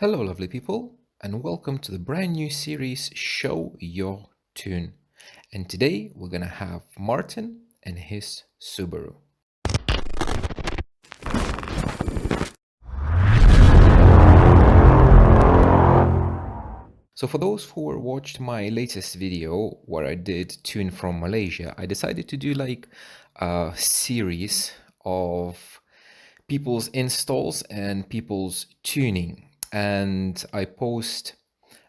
Hello, lovely people, and welcome to the brand new series Show Your Tune. And today we're gonna have Martin and his Subaru. So for those who watched my latest video where I did tune from Malaysia, I decided to do like a series of people's installs and people's tuning. And I post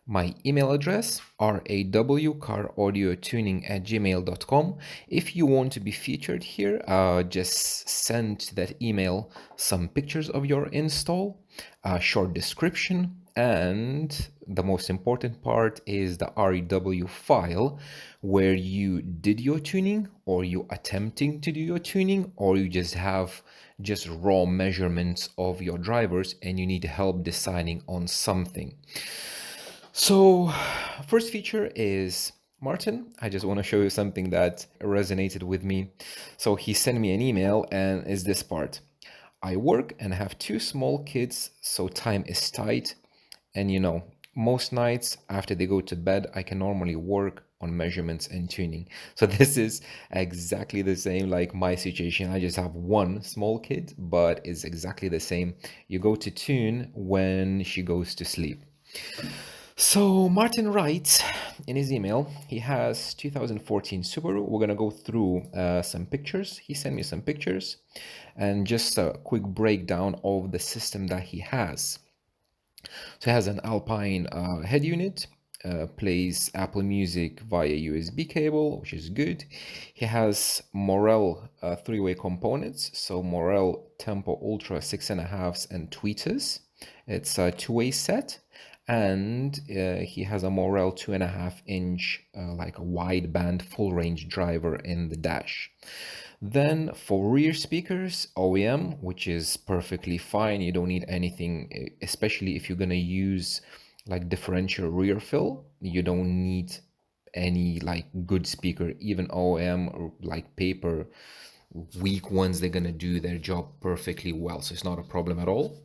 my email address, RAWCarAudioTuning@gmail.com. If you want to be featured here, just send to that email some pictures of your install, a short description, and the most important part is the REW file where you did your tuning, or you attempting to do your tuning, or you just have just raw measurements of your drivers and you need help deciding on something. So first feature is Martin. I just want to show you something that resonated with me. So he sent me an email and is this part. I work and have two small kids, so time is tight. And most nights after they go to bed, I can normally work on measurements and tuning. So this is exactly the same like my situation. I just have one small kid, but it's exactly the same. You go to tune when she goes to sleep. So Martin writes in his email, he has 2014 Subaru. We're gonna go through some pictures. He sent me some pictures and just a quick breakdown of the system that he has. So he has an Alpine head unit, plays Apple Music via USB cable, which is good. He has Morel three-way components, so Morel Tempo Ultra 6.5s and tweeters. It's a two-way set. And he has a Morel 2.5-inch like a wideband full range driver in the dash. Then for rear speakers, OEM, which is perfectly fine. You don't need anything, especially if you're gonna use like differential rear fill. You don't need any like good speaker, even OEM or like paper weak ones, they're gonna do their job perfectly well, so it's not a problem at all.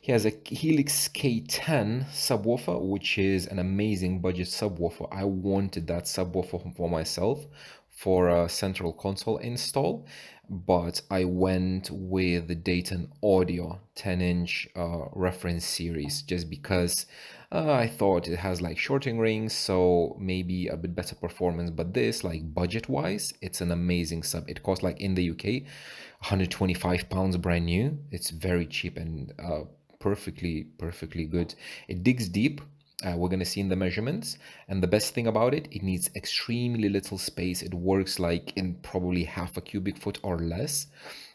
He has a Helix K10 subwoofer, which is an amazing budget subwoofer. I wanted that subwoofer for myself for a central console install, but I went with the Dayton Audio 10-inch reference series just because I thought it has like shorting rings, so maybe a bit better performance. But this, like budget wise, it's an amazing sub. It costs like in the UK 125 pounds brand new. It's very cheap and perfectly good. It digs deep. We're gonna see in the measurements, and the best thing about it, it needs extremely little space. It works like in probably half a cubic foot or less.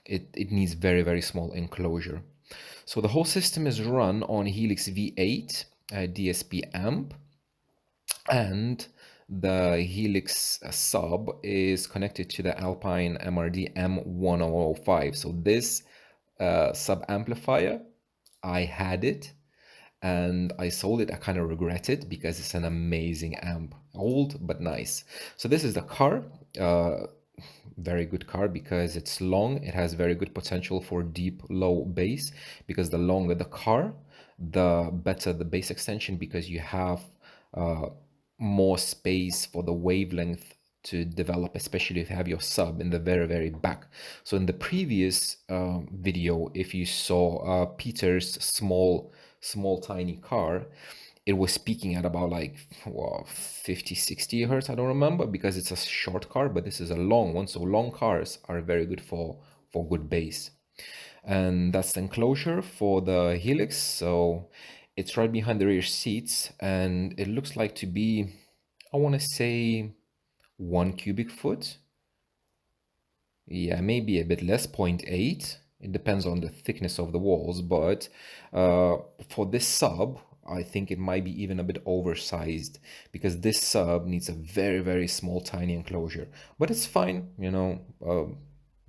It needs very small enclosure. So the whole system is run on Helix V8 DSP amp, and the Helix sub is connected to the Alpine MRD M1005. So this sub amplifier, I had it and I sold it. I kind of regret it because it's an amazing amp. Old but nice. So this is the car. Very good car because it's long. It has very good potential for deep low bass, because the longer the car, the better the bass extension, because you have more space for the wavelength to develop, especially if you have your sub in the very back. So in the previous video, if you saw Peter's small tiny car, it was speaking at about like 50-60 hertz. I don't remember, because it's a short car, but this is a long one. So long cars are very good for good bass. And that's the enclosure for the Helix. So it's right behind the rear seats, and it looks like to be, I want to say 1 cubic foot. Yeah, maybe a bit less, 0.8. It depends on the thickness of the walls, but for this sub, I think it might be even a bit oversized, because this sub needs a very small tiny enclosure. But it's fine,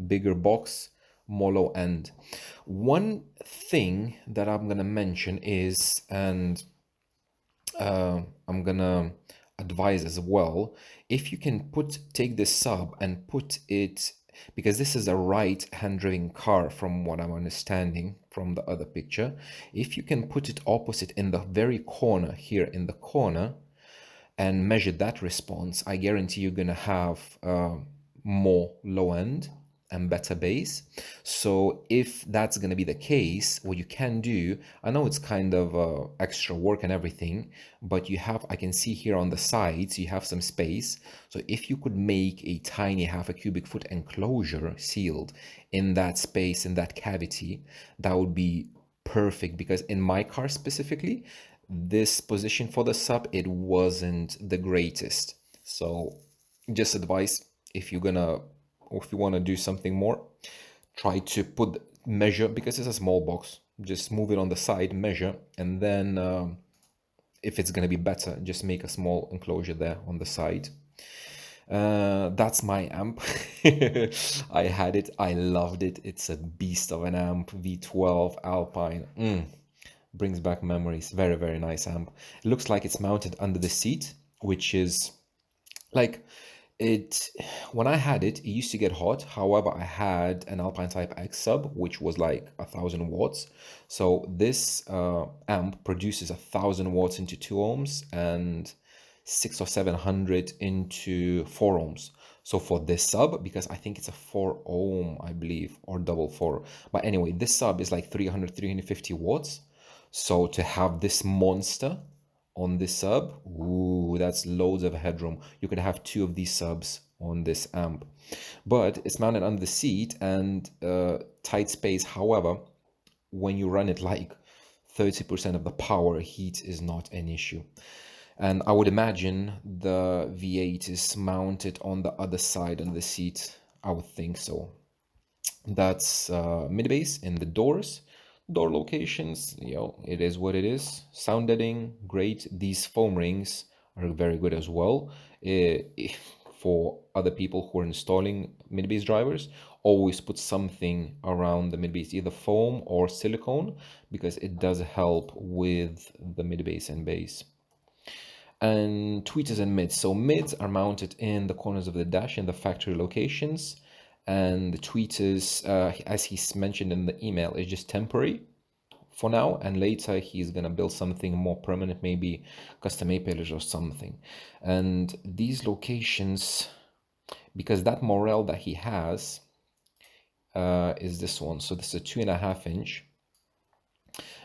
bigger box, more low end. One thing that I'm gonna mention is, and I'm gonna advise as well, if you can take this sub and put it because this is a right-hand driven car from what I'm understanding from the other picture. If you can put it opposite in the very corner here in the corner and measure that response, I guarantee you're gonna have more low end and better bass. So if that's gonna be the case, what you can do, I know it's kind of extra work and everything, but you have, I can see here on the sides, you have some space. So if you could make a tiny half a cubic foot enclosure sealed in that space, in that cavity, that would be perfect, because in my car specifically, this position for the sub, it wasn't the greatest. So just advice, if you're gonna, or if you want to do something more, try to put measure, because it's a small box, just move it on the side, measure, and then if it's gonna be better, just make a small enclosure there on the side. That's my amp. I had it, I loved it. It's a beast of an amp, V12 Alpine. Brings back memories. Very, very nice amp. It looks like it's mounted under the seat, which is like it. When I had it, it used to get hot. However, I had an Alpine Type X sub, which was like 1,000 watts. So this amp produces 1,000 watts into 2 ohms and 600 or 700 into 4 ohms. So for this sub, because I think it's a 4 ohm, I believe, or double four. But anyway, this sub is like 300, 350 watts. So to have this monster on this sub, ooh, that's loads of headroom. You could have 2 of these subs on this amp. But it's mounted under the seat and tight space. However, when you run it like 30% of the power, heat is not an issue. And I would imagine the V8 is mounted on the other side of the seat. I would think so. That's mid bass in the doors. Door locations, it is what it is. Sound deadening, great. These foam rings are very good as well. For other people who are installing mid bass drivers, always put something around the mid bass, either foam or silicone, because it does help with the mid bass and bass. And tweeters and mids. So mids are mounted in the corners of the dash in the factory locations. And the tweeters, as he's mentioned in the email, is just temporary for now, and later he's gonna build something more permanent, maybe custom A-pillars or something. And these locations, because that morale that he has is this one. So this is a 2.5 inch,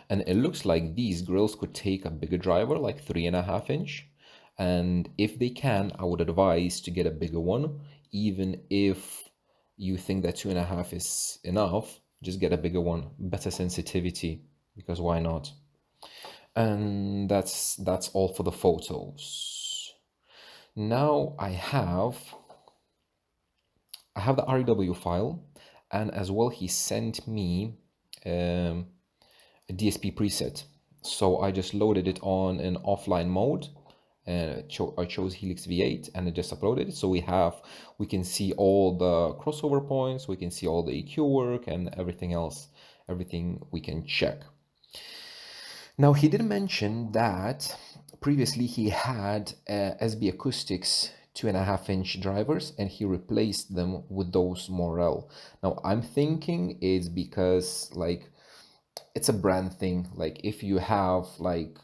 and it looks like these grills could take a bigger driver, like 3.5 inch. And if they can, I would advise to get a bigger one, even if you think that 2.5 is enough, just get a bigger one, better sensitivity, because why not? And that's all for the photos. Now I have the REW file, and as well he sent me a DSP preset. So I just loaded it on an offline mode. I chose Helix V8 and I just uploaded it. So we can see all the crossover points, we can see all the EQ work and everything else, everything we can check. Now he did mention that previously he had SB Acoustics 2.5 inch drivers and he replaced them with those Morel. Now I'm thinking it's because like it's a brand thing. Like if you have like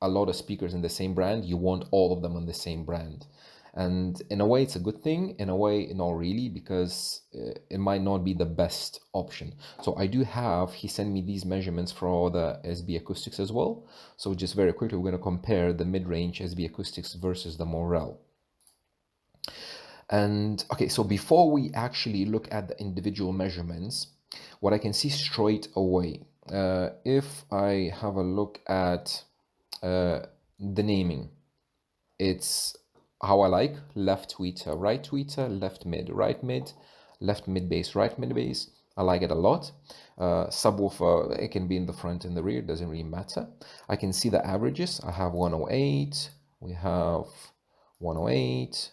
a lot of speakers in the same brand, you want all of them on the same brand. And in a way, it's a good thing. In a way, not really, because it might not be the best option. So I do have, he sent me these measurements for the SB Acoustics as well. So just very quickly, we're going to compare the mid-range SB Acoustics versus the Morel. And okay, so before we actually look at the individual measurements, what I can see straight away, if I have a look at the naming, it's how I like: left tweeter, right tweeter, left mid, right mid, left mid bass, right mid bass. I like it a lot. Subwoofer, it can be in the front and the rear, doesn't really matter. I can see the averages. I have 108, we have 108,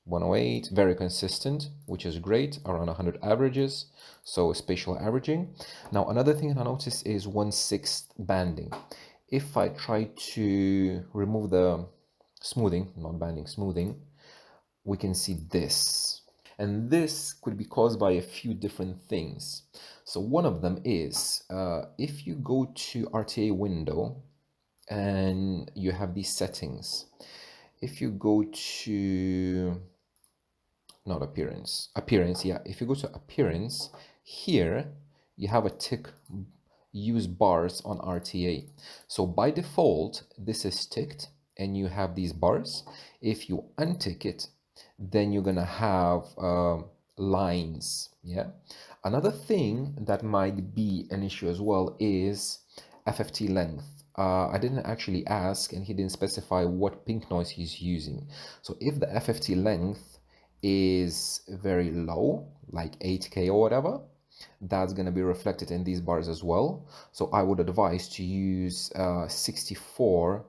108, very consistent, which is great, around 100 averages, so spatial averaging. Now, another thing I noticed is 1/6 banding. If I try to remove the smoothing, not banding, smoothing, we can see this. And this could be caused by a few different things. So one of them is if you go to RTA window and you have these settings, if you go to, not appearance, yeah, if you go to appearance, here you have a tick, use bars on RTA. So by default, this is ticked and you have these bars. If you untick it, then you're gonna have lines, yeah? Another thing that might be an issue as well is FFT length. I didn't actually ask and he didn't specify what pink noise he's using. So if the FFT length is very low, like 8K or whatever, that's going to be reflected in these bars as well. So I would advise to use 64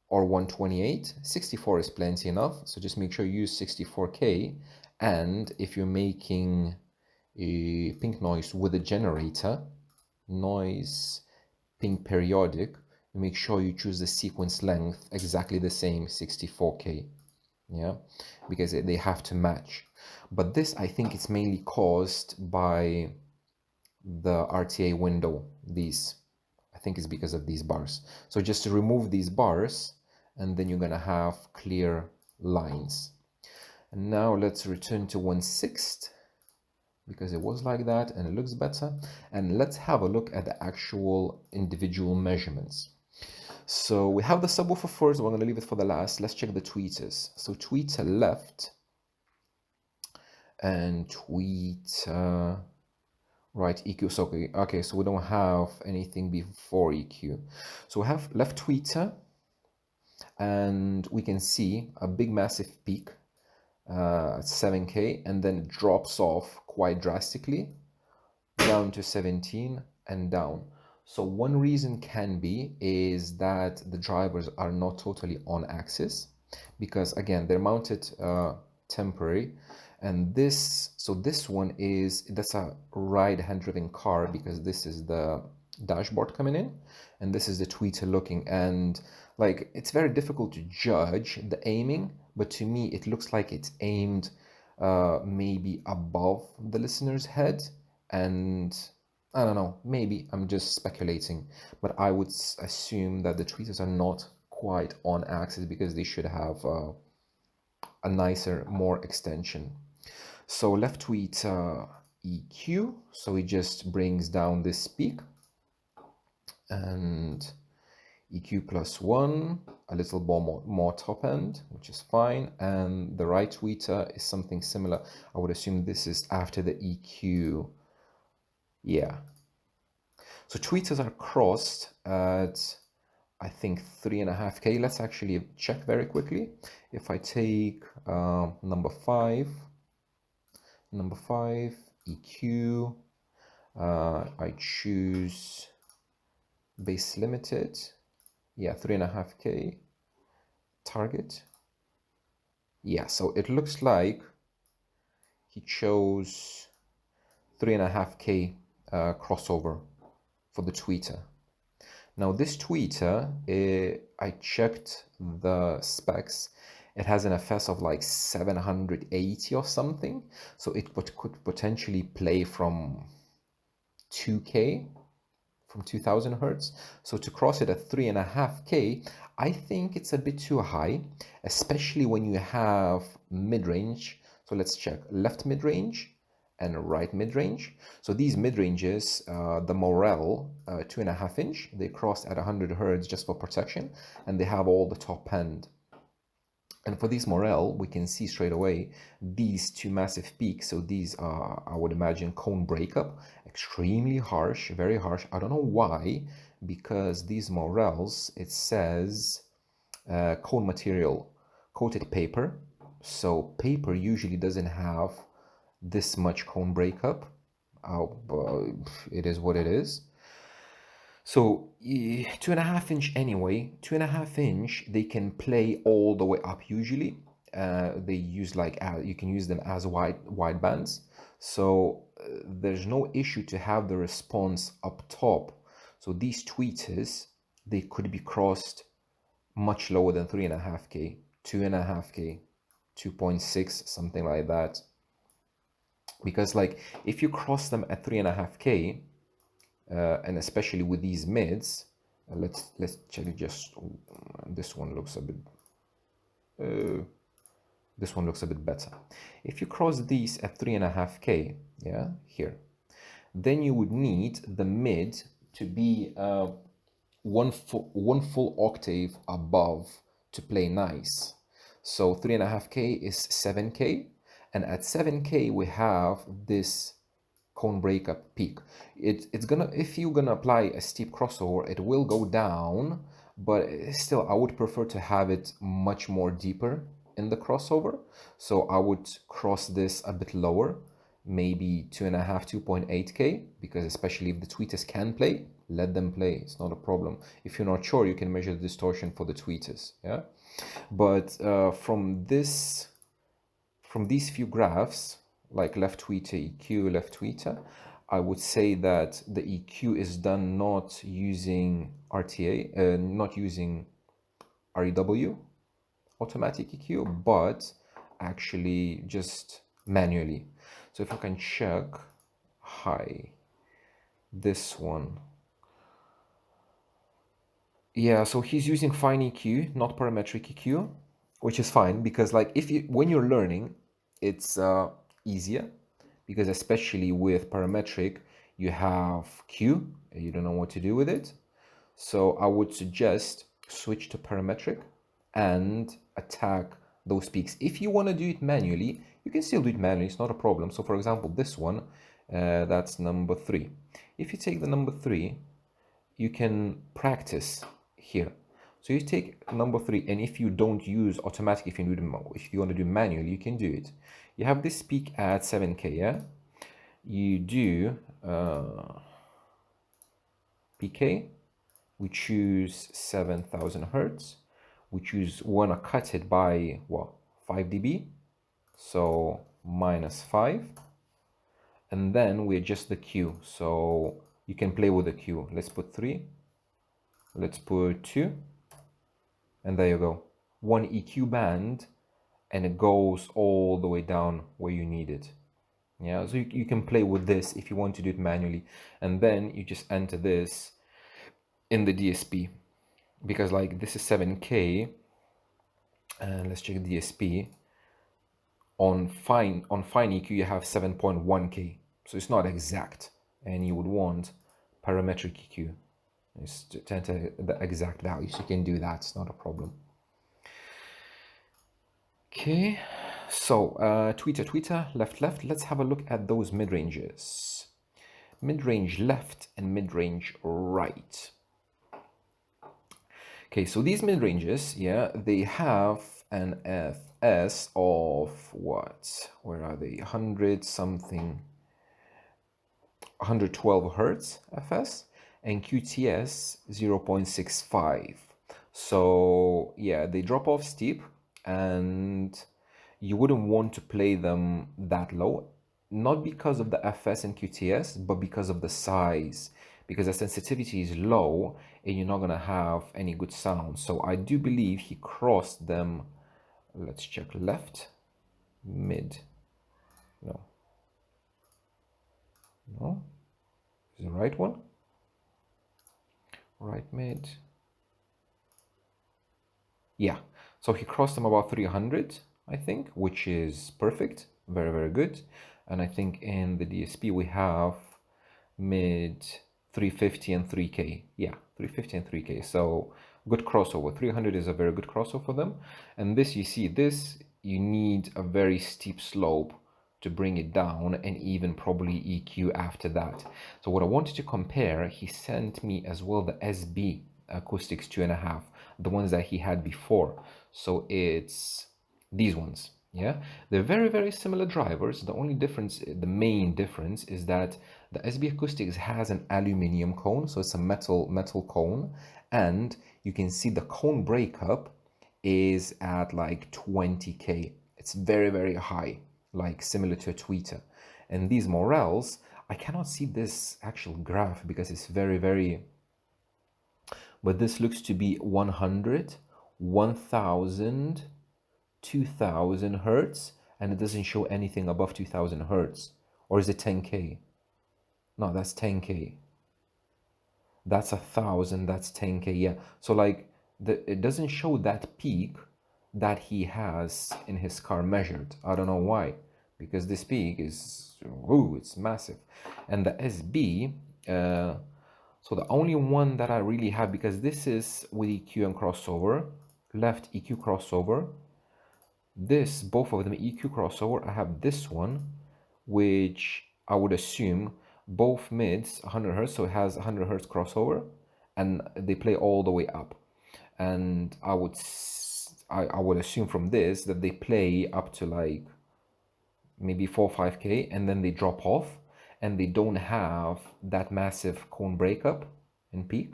or 128. 64 is plenty enough, so just make sure you use 64K. And if you're making a pink noise with a generator, noise pink periodic, make sure you choose the sequence length exactly the same, 64K, yeah, because they have to match. But this, I think, it's mainly caused by the RTA window. These, I think, is because of these bars. So just to remove these bars, and then you're gonna have clear lines. And now let's return to 1/6 because it was like that and it looks better. And let's have a look at the actual individual measurements. So we have the subwoofer first. We're gonna leave it for the last. Let's check the tweeters. So tweeter left and tweeter right, EQ. So okay, so we don't have anything before EQ. So we have left tweeter, and we can see a big massive peak at 7K, and then it drops off quite drastically down to 17 and down. So one reason can be is that the drivers are not totally on axis, because again they're mounted temporary. And this, so this one is, that's a right hand driven car, because this is the dashboard coming in and this is the tweeter looking, and like it's very difficult to judge the aiming, but to me it looks like it's aimed maybe above the listener's head. And I don't know, maybe I'm just speculating, but I would assume that the tweeters are not quite on axis because they should have a nicer, more extension. So left tweeter EQ, so it just brings down this peak, and EQ +1, a little more top end, which is fine. And the right tweeter is something similar. I would assume this is after the EQ. Yeah. So tweeters are crossed at, I think, 3.5K. Let's actually check very quickly. If I take number 5 EQ, I choose base limited, yeah, 3.5K target. Yeah, so it looks like he chose 3.5K crossover for the tweeter. Now this tweeter, I checked the specs, it has an FS of like 780 or something, so it could potentially play from 2K, from 2000 hertz. So to cross it at 3.5K, I think it's a bit too high, especially when you have mid-range. So let's check left mid-range and right mid-range. So these mid-ranges, the Morel 2.5 inch, they cross at 100 hertz just for protection, and they have all the top end. And for these Morel, we can see straight away these two massive peaks. So these are, I would imagine, cone breakup, extremely harsh, very harsh. I don't know why, because these Morels, it says cone material, coated paper. So paper usually doesn't have this much cone breakup. It is what it is. So 2.5 inch anyway, 2.5 inch, they can play all the way up usually. They use like, you can use them as wide bands. So there's no issue to have the response up top. So these tweeters, they could be crossed much lower than 3.5K, 2.5K, 2.6, something like that. because like if you cross them at 3.5K, and especially with these mids, let's check it. Just this one looks a bit this one looks a bit better. If you cross these at 3.5K, yeah, here, then you would need the mid to be one full octave above to play nice. So 3.5K is 7K, and at 7K we have this cone breakup peak. It's gonna, if you're gonna apply a steep crossover, it will go down, but still I would prefer to have it much more deeper in the crossover. So I would cross this a bit lower, maybe 2.5, 2.8K, because especially if the tweeters can play, let them play. It's not a problem. If you're not sure, you can measure the distortion for the tweeters. Yeah, but from these few graphs, like left tweeter EQ, left tweeter, I would say that the EQ is done not using RTA, not using REW, automatic EQ, but actually just manually. So if I can check, hi, this one. Yeah, so he's using fine EQ, not parametric EQ, which is fine because like when you're learning, it's easier, because especially with parametric, you have Q, and you don't know what to do with it. So I would suggest switch to parametric and attack those peaks. If you want to do it manually, you can still do it manually, it's not a problem. So for example, this one, that's number 3. If you take the number 3, you can practice here. So you take number 3, and if you don't use automatic, if you want to do manually, you can do it. You have this peak at 7K, yeah? You do PK, we choose 7,000 hertz. We wanna cut it by what, 5 dB, so -5, and then we adjust the Q. So you can play with the Q. Let's put 3, let's put 2, and there you go. One EQ band, and it goes all the way down where you need it. Yeah, so you can play with this if you want to do it manually, and then you just enter this in the DSP, because like this is 7K, and let's check DSP. On fine EQ you have 7.1K, so it's not exact, and you would want parametric EQ is to enter the exact value, so you can do that, it's not a problem. Okay, so tweeter, left, let's have a look at those mid-ranges. Mid-range left and mid-range right. Okay, so these mid-ranges, yeah, they have an FS of what? Where are they? 100 something, 112 hertz FS, and QTS 0.65. So yeah, they drop off steep, and you wouldn't want to play them that low, not because of the FS and QTS, but because of the size, because the sensitivity is low and you're not going to have any good sound. So I do believe he crossed them. Let's check left, mid, no, is the right one, right mid, yeah. So he crossed them about 300, I think, which is perfect, very good. And I think in the DSP we have mid 350 and 3K, yeah, 350 and 3K, so good crossover. 300 is a very good crossover for them. And this, you see, this, you need a very steep slope to bring it down, and even probably EQ after that. So what I wanted to compare, he sent me as well the SB acoustics 2.5, the ones that he had before. So it's these ones, yeah, they're very similar drivers. The only difference, the main difference, is that the SB Acoustics has an aluminum cone, so it's a metal cone, and you can see the cone breakup is at like 20K. It's very high, like similar to a tweeter. And these morels, I cannot see this actual graph because it's very, but this looks to be 100, 1000, 2000 hertz, and it doesn't show anything above 2000 hertz. Or is it 10K? No, that's 10K. That's 1000, that's 10K, yeah. So like it doesn't show that peak that he has in his car measured. I don't know why, because this peak is, ooh, it's massive. And the SB, so the only one that I really have, because this is with EQ and crossover, left EQ crossover, this, both of them EQ crossover, I have this one, which I would assume both mids 100 hertz, so it has 100 hertz crossover, and they play all the way up. And I would assume from this that they play up to like maybe 4 or 5K, and then they drop off, and they don't have that massive cone breakup in peak.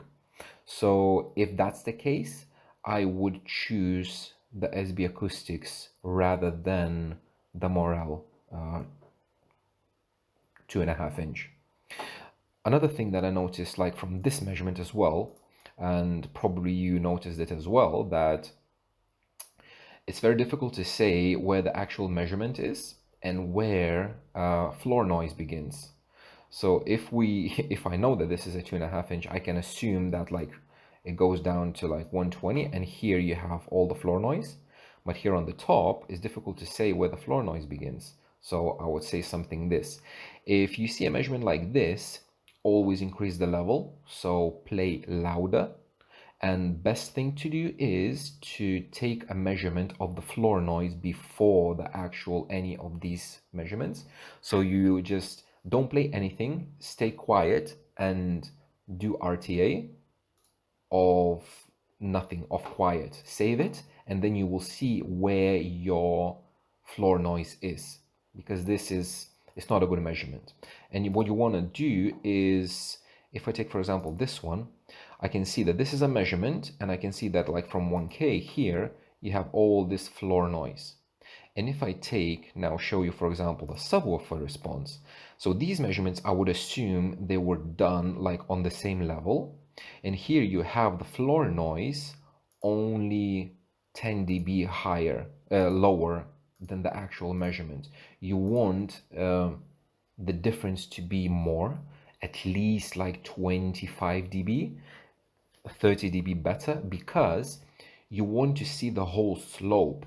So if that's the case, I would choose the SB Acoustics rather than the Morel 2.5 inch. Another thing that I noticed, like from this measurement as well, and probably you noticed it as well, that it's very difficult to say where the actual measurement is and where floor noise begins. So if I know that this is a 2.5 inch, I can assume that like it goes down to like 120, and here you have all the floor noise. But here on the top, it's difficult to say where the floor noise begins. So I would say something this. If you see a measurement like this, always increase the level, so play louder. And best thing to do is to take a measurement of the floor noise before the actual any of these measurements. So you just don't play anything, stay quiet, and do RTA of nothing, of quiet. Save it, and then you will see where your floor noise is, because it's not a good measurement. And what you want to do is, if I take for example this one, I can see that this is a measurement, and I can see that like from 1K here you have all this floor noise. And if I take now, show you for example the subwoofer response, so these measurements I would assume they were done like on the same level, and here you have the floor noise only 10 dB higher, lower than the actual measurement. You want the difference to be more, at least like 25 dB, 30 dB better, because you want to see the whole slope.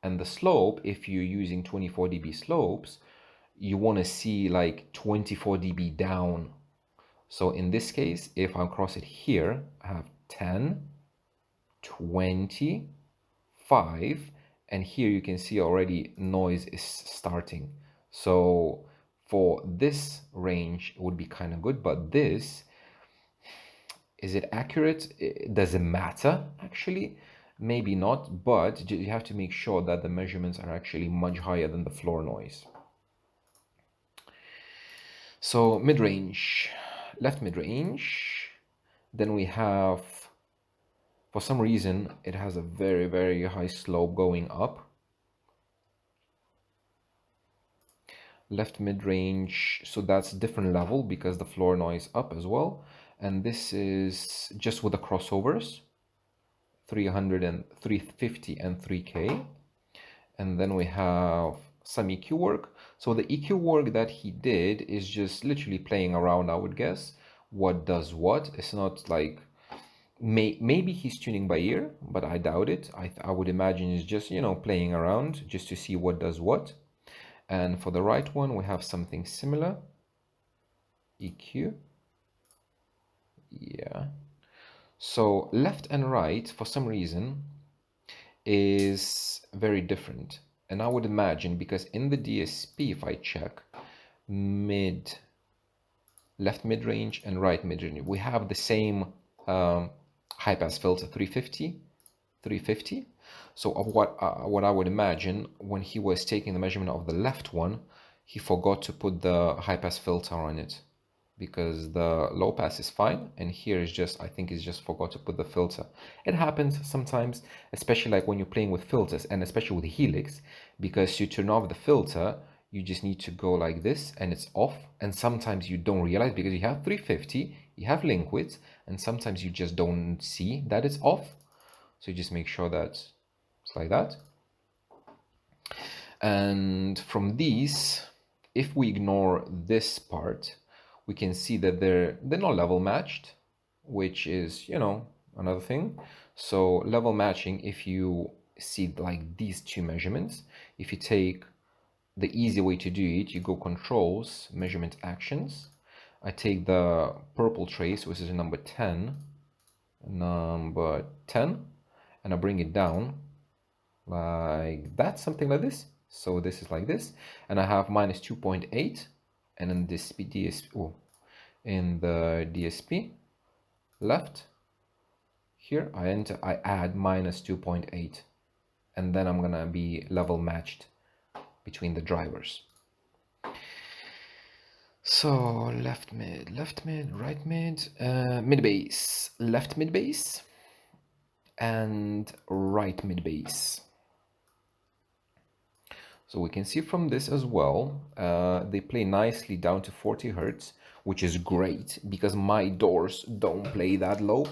And the slope, if you're using 24 dB slopes, you want to see like 24 dB down. So in this case, if I cross it here, I have 10, 20, 5, and here you can see already noise is starting. So for this range, it would be kind of good, but this, is it accurate? Does it matter actually? Maybe not, but you have to make sure that the measurements are actually much higher than the floor noise. So mid-range, left mid-range, then we have, for some reason, it has a very, very high slope going up. Left mid-range, so that's different level because the floor noise up as well. And this is just with the crossovers, 300 and 350 and 3K. And then we have some EQ work. So the EQ work that he did is just literally playing around, I would guess, what does what. It's not like, maybe he's tuning by ear, but I doubt it. I would imagine it's just, you know, playing around just to see what does what. And for the right one, we have something similar. EQ. Yeah. So left and right, for some reason, is very different. And I would imagine, because in the DSP, if I check left mid-range and right mid-range, we have the same high-pass filter, 350. So of what I would imagine, when he was taking the measurement of the left one, he forgot to put the high-pass filter on it, because the low pass is fine, and here is just, I think he's just forgot to put the filter. It happens sometimes, especially like when you're playing with filters, and especially with Helix, because you turn off the filter, you just need to go like this and it's off, and sometimes you don't realize because you have 350, you have link width, and sometimes you just don't see that it's off. So you just make sure that it's like that. And from these, if we ignore this part, we can see that they're not level matched, which is, you know, another thing. So level matching, if you see like these two measurements, if you take the easy way to do it, you go controls, measurement actions. I take the purple trace, which is number 10, and I bring it down like that, something like this. So this is like this, and I have minus 2.8, and in this in the DSP left here, I add minus 2.8, and then I'm gonna be level matched between the drivers. So left mid, right mid, mid bass, left mid bass, and right mid bass. So we can see from this as well, they play nicely down to 40 Hertz, which is great because my doors don't play that low.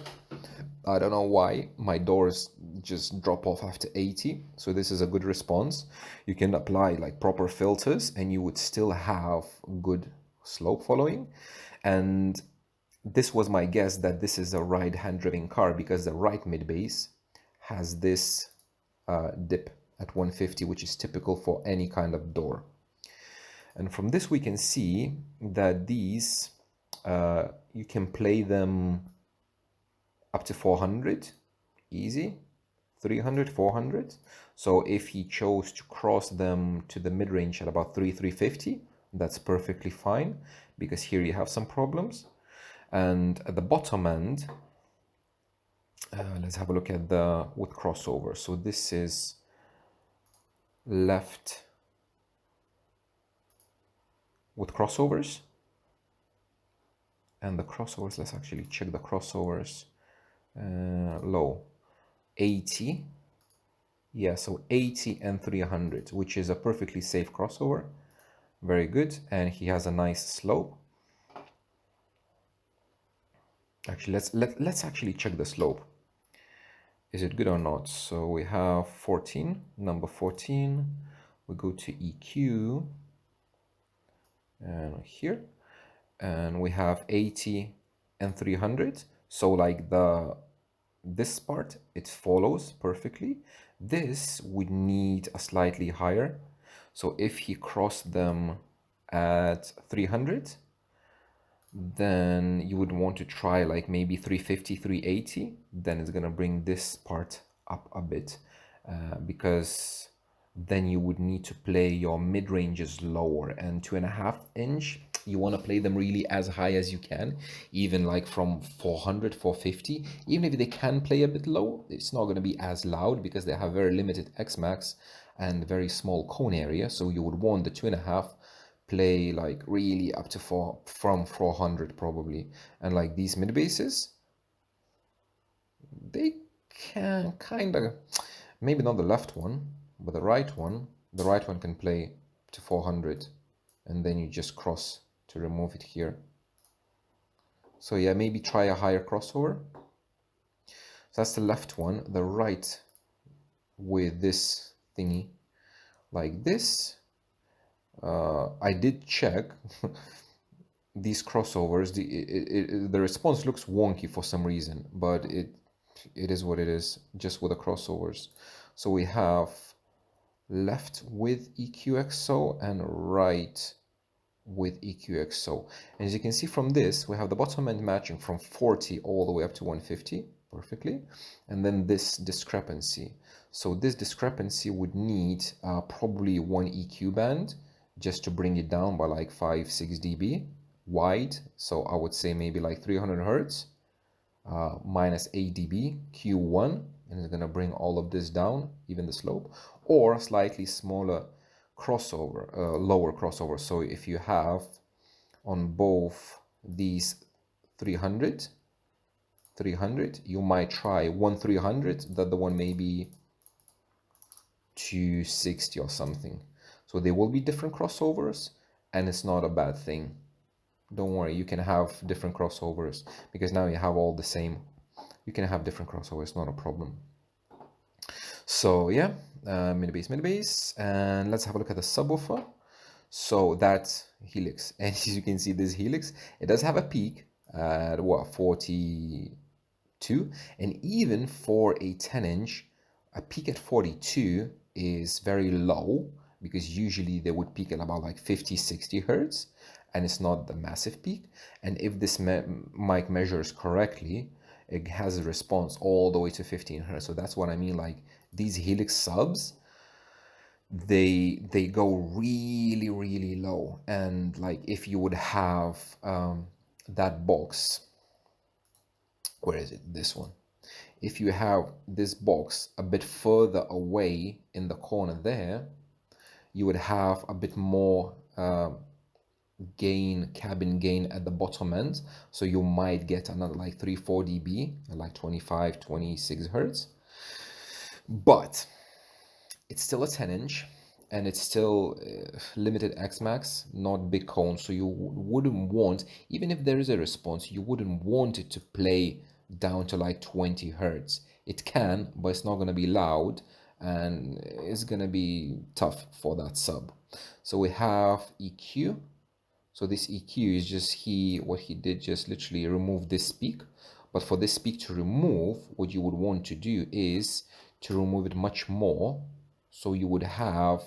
I don't know why. My doors just drop off after 80. So this is a good response. You can apply like proper filters and you would still have good slope following. And this was my guess that this is a right-hand driven car because the right mid bass has this dip at 150, which is typical for any kind of door. And from this we can see that these you can play them up to 400 easy, 300, 400. So if he chose to cross them to the mid-range at about 350, that's perfectly fine, because here you have some problems. And at the bottom end, let's have a look at the with crossover. So this is left with crossovers, and the crossovers, let's actually check the crossovers. Low 80, yeah, so 80 and 300, which is a perfectly safe crossover, very good. And he has a nice slope. Actually, let's actually check the slope. Is it good or not? So we have 14, number 14. We go to EQ, and here, and we have 80 and 300. So like this part, it follows perfectly. This would need a slightly higher. So if he crossed them at 300, then you would want to try like maybe 350, 380. Then it's gonna bring this part up a bit, because then you would need to play your mid-ranges lower, and 2.5 inch, you want to play them really as high as you can, even like from 400, 450. Even if they can play a bit low, it's not going to be as loud because they have very limited X-Max and very small cone area. So you would want the 2.5 play like really up to from 400 probably. And like these mid basses, they can kind of, maybe not the left one, but the right one can play to 400, and then you just cross to remove it here. So yeah, maybe try a higher crossover. So that's the left one. The right with this thingy like this. I did check these crossovers. The response looks wonky for some reason, but it is what it is, just with the crossovers. So we have left with EQXO and right with EQXO. And as you can see from this, we have the bottom end matching from 40 all the way up to 150 perfectly, and then this discrepancy. So this discrepancy would need probably one EQ band just to bring it down by like 5-6 dB wide. So I would say maybe like 300 Hertz minus 8 dB Q1, and it's going to bring all of this down, even the slope, or a slightly smaller crossover, lower crossover. So if you have on both these 300, you might try one 300, the other one maybe 260 or something. So there will be different crossovers, and it's not a bad thing. Don't worry, you can have different crossovers because now you have all the same. You can have different crossovers, not a problem. So yeah, mid bass, and let's have a look at the subwoofer. So that's helix, and as you can see, this helix, it does have a peak at what, 42, and even for a 10-inch, a peak at 42 is very low, because usually they would peak at about like 50-60 hertz, and it's not the massive peak. And if this mic measures correctly, it has a response all the way to 15 hertz. So that's what I mean, like these helix subs, they go really low. And like if you would have that box, where is it, this one, if you have this box a bit further away in the corner there, you would have a bit more gain, cabin gain at the bottom end, so you might get another like 3-4 dB at like 25-26 hertz. But it's still a 10-inch, and it's still limited X max, not big cone, so you wouldn't want, even if there is a response, you wouldn't want it to play down to like 20 hertz. It can, but it's not going to be loud, and it's going to be tough for that sub. So we have EQ. So this EQ is just what he did, just literally remove this peak. But for this peak to remove, what you would want to do is to remove it much more. So you would have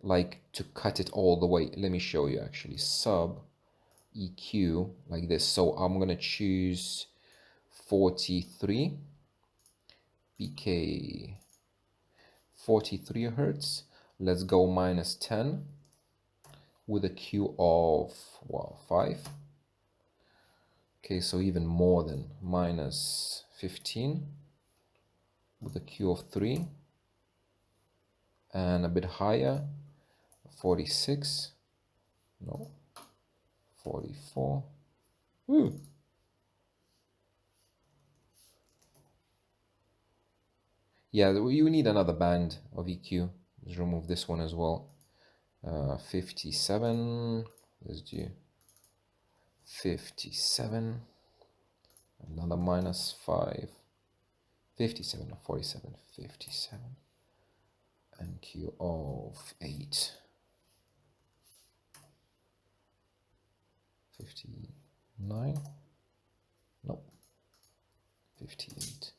like to cut it all the way. Let me show you actually. Sub EQ like this. So I'm gonna choose 43 PK 43 hertz. Let's go -10 with a Q of, well, 5. Okay, so even more than -15 with a Q of 3, and a bit higher, 46, no, 44. Ooh. Yeah, you need another band of EQ. Let's remove this one as well. 57, let's do 57, another -5, 57 or 47, 57, and Q of 8, 59, nope, 58.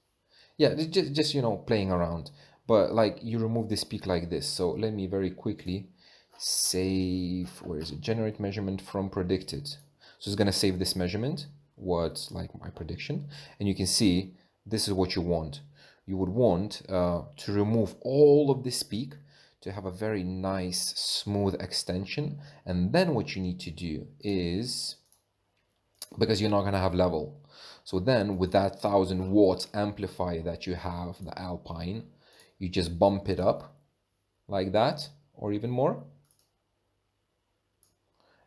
Yeah, just you know, playing around, but like you remove this peak like this. So let me very quickly save, where is it, generate measurement from predicted. So it's gonna save this measurement, what's like my prediction, and you can see this is what you want. You would want to remove all of this peak to have a very nice smooth extension. And then what you need to do is, because you're not going to have level, so then with that 1000-watt amplifier that you have, the Alpine, you just bump it up like that, or even more,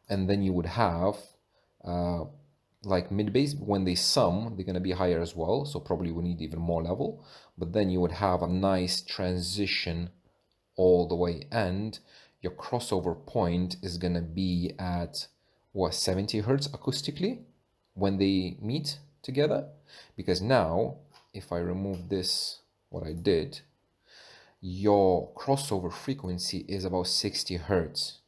and then you would have like mid bass. When they sum, they're going to be higher as well, so probably we need even more level, but then you would have a nice transition all the way, and your crossover point is going to be at what, 70 hertz acoustically when they meet together. Because now if I remove this, what I did, your crossover frequency is about 60 hertz.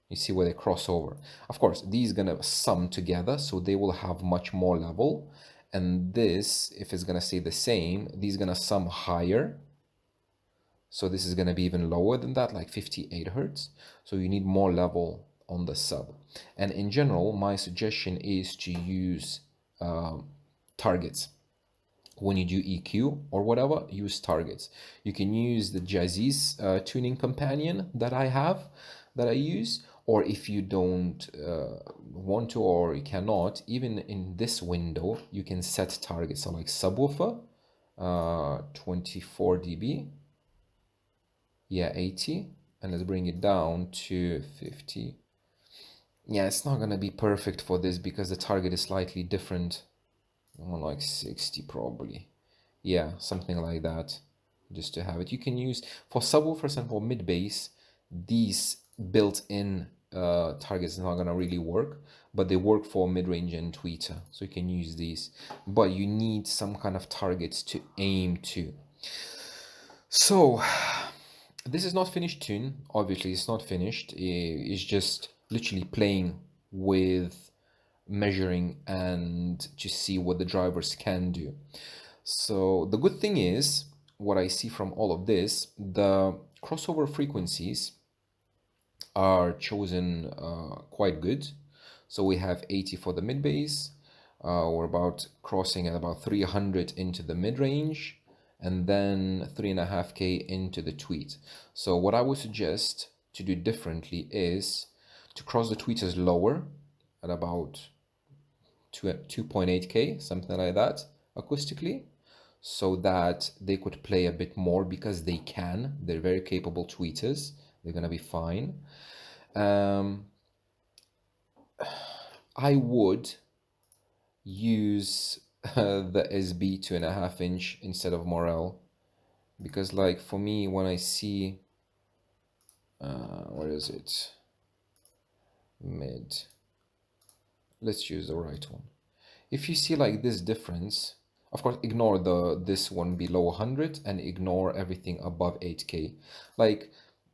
You see where they cross over. Of course, these are gonna sum together, so they will have much more level. And this, if it's gonna stay the same, these are gonna sum higher. So this is gonna be even lower than that, like 58 hertz. So you need more level on the sub. And in general, my suggestion is to use targets. When you do EQ or whatever, use targets. You can use the Jazzy's tuning companion that I use, or if you don't want to, or you cannot, even in this window, you can set targets. So like subwoofer, 24 dB, yeah, 80, and let's bring it down to 50. Yeah, it's not gonna be perfect for this because the target is slightly different. More like 60 probably. Yeah, something like that, just to have it. You can use for subwoofers and for mid bass, these built-in targets are not gonna really work, but they work for mid-range and tweeter, so you can use these. But you need some kind of targets to aim to. So this is not finished tune. Obviously, it's not finished. It's just literally playing with measuring and to see what the drivers can do. So the good thing is, what I see from all of this, the crossover frequencies are chosen quite good. So we have 80 for the mid bass. We're about crossing at about 300 into the mid range, and then 3.5K into the tweet. So what I would suggest to do differently is to cross the tweeters lower at about 2.8K, something like that, acoustically, so that they could play a bit more because they can. They're very capable tweeters. They're gonna be fine. I would use the SB 2.5 inch instead of Morel, because like for me, when I see where is it, mid, let's choose the right one. If you see like this difference, of course ignore this one below 100 and ignore everything above 8K. Like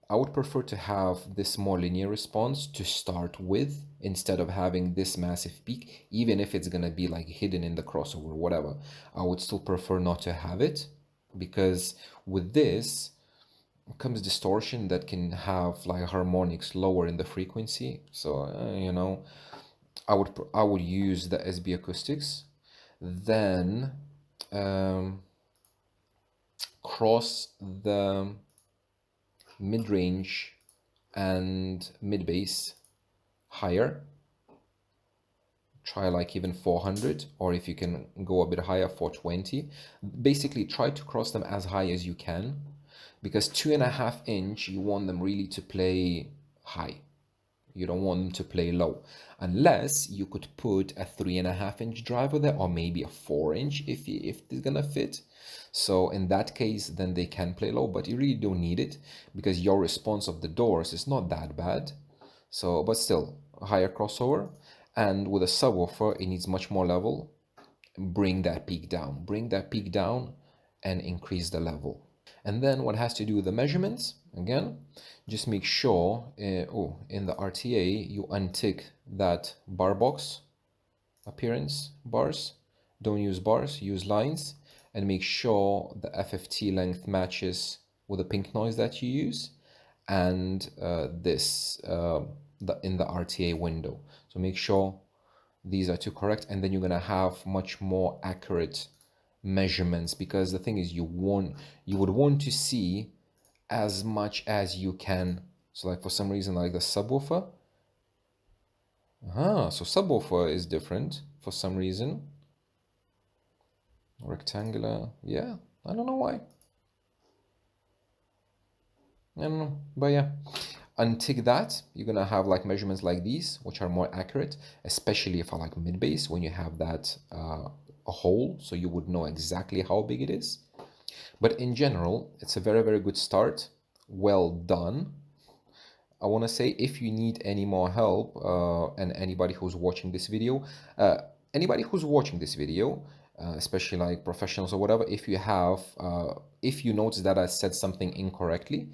I would prefer to have this more linear response to start with instead of having this massive peak, even if it's gonna be like hidden in the crossover, whatever. I would still prefer not to have it, because with this comes distortion that can have like harmonics lower in the frequency. So you know, I would use the SB acoustics, then cross the mid-range and mid-bass higher. Try like even 400, or if you can go a bit higher, 420. Basically try to cross them as high as you can, because 2.5 inch, you want them really to play high. You don't want them to play low, unless you could put a 3.5 inch driver there, or maybe a 4 inch if it's gonna fit. So in that case, then they can play low, but you really don't need it because your response of the doors is not that bad. So, but still, a higher crossover. And with a subwoofer, it needs much more level. Bring that peak down. Bring that peak down and increase the level. And then what has to do with the measurements, again, just make sure, in the RTA, you untick that bar box appearance bars. Don't use bars, use lines, and make sure the FFT length matches with the pink noise that you use, and in the RTA window. So make sure these are two correct, and then you're gonna have much more accurate measurements, because the thing is you would want to see as much as you can. So like for some reason, like the subwoofer, so subwoofer is different for some reason. Rectangular, yeah, I don't know why. I don't know, but yeah. Untick that, you're gonna have like measurements like these, which are more accurate, especially for like mid bass, when you have that a hole, so you would know exactly how big it is. But in general, it's a very, very good start. Well done. I want to say, if you need any more help, and anybody who's watching this video, especially like professionals or whatever, if you notice that I said something incorrectly,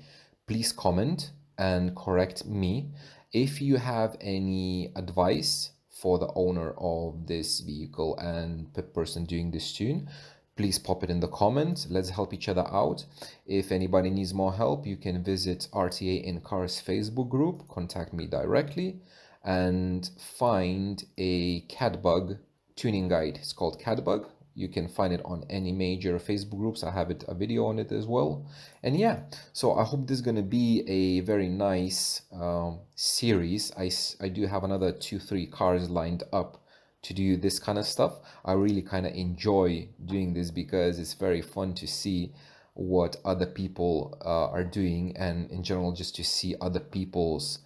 please comment and correct me. If you have any advice for the owner of this vehicle and the person doing this tune, please pop it in the comments. Let's help each other out. If anybody needs more help, you can visit RTA in Cars Facebook group, contact me directly, and find a CADbug tuning guide. It's called CADbug. You can find it on any major Facebook groups. I have a video on it as well. And yeah, so I hope this is going to be a very nice series. I do have another 2-3 cars lined up to do this kind of stuff. I really kind of enjoy doing this because it's very fun to see what other people are doing, and in general just to see other people's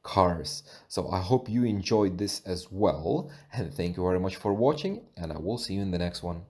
cars. So I hope you enjoyed this as well, and thank you very much for watching, and I will see you in the next one.